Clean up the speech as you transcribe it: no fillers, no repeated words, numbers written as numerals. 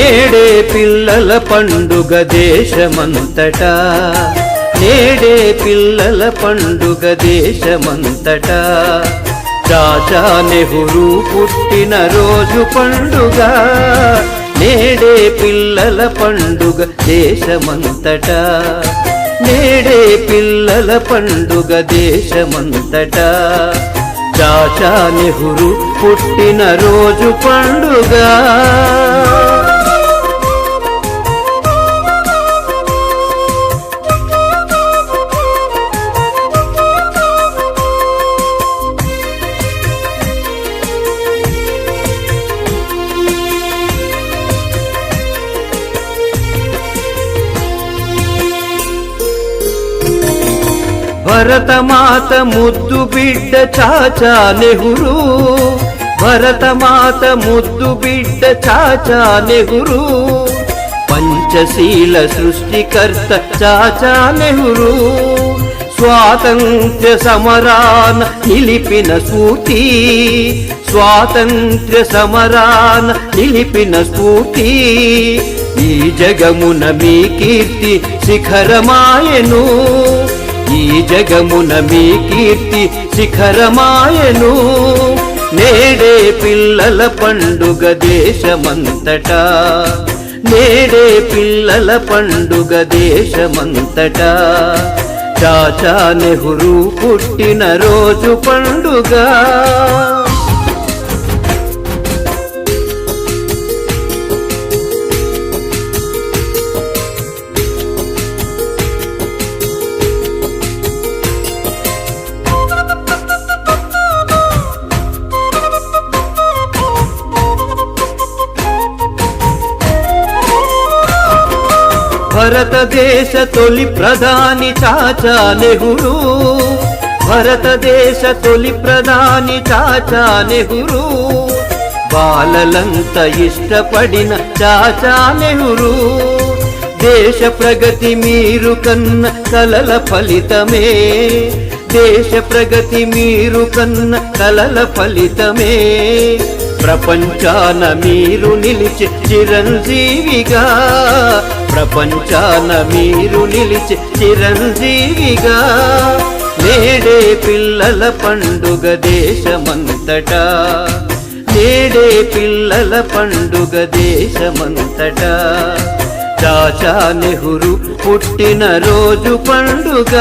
నేడే పిల్లల పండుగ దేశమంతటా, నేడే పిల్లల పండుగ దేశమంతటా, చాచా నెహ్రూ పుట్టిన రోజు పండుగ, నేడే పిల్లల పండుగ దేశమంతటా, నేడే పిల్లల పండుగ దేశమంతటా, చాచా నెహ్రూ పుట్టిన రోజు పండుగ. భరతమాత ముద్దు బిడ్డ చాచా నెహ్రూ, భరతమాత ముద్దు బిడ్డ చాచా నెహ్రూ, పంచశీల సృష్టికర్త చాచా నెహ్రూ, స్వాతంత్ర్య సమరాన నిలిపిన స్ఫూర్తి, స్వాతంత్ర్య సమరాన నిలిపిన స్ఫూర్తి, ఈ జగమున మీ కీర్తి శిఖరమాయను, ఈ జగమున మీ కీర్తి శిఖరమాయను, నేడే పిల్లల పండుగ దేశమంతటా, నేడే పిల్లల పండుగ దేశమంతటా, చాచా నెహ్రూ పుట్టిన రోజు పండుగ. భారతదేశ తొలి ప్రధాని చాచా నెహ్రూ, భారతదేశ తొలి ప్రధాని చాచా నెహ్రూ, బాలలంతా ఇష్టపడిన చాచా నెహ్రూ, దేశ ప్రగతి మీరు కన్న కలల ఫలితమే, దేశ ప్రగతి మీరు కన్న కలల ఫలితమే, ప్రపంచాన మీరు నిలిచి చిరంజీవిగా, ప్రపంచాన మీరు నిలిచి చిరంజీవిగా, నేడే పిల్లల పండుగ దేశమంతటా, నేడే పిల్లల పండుగ దేశమంతటా, చాచా నెహ్రూ పుట్టిన రోజు పండుగ.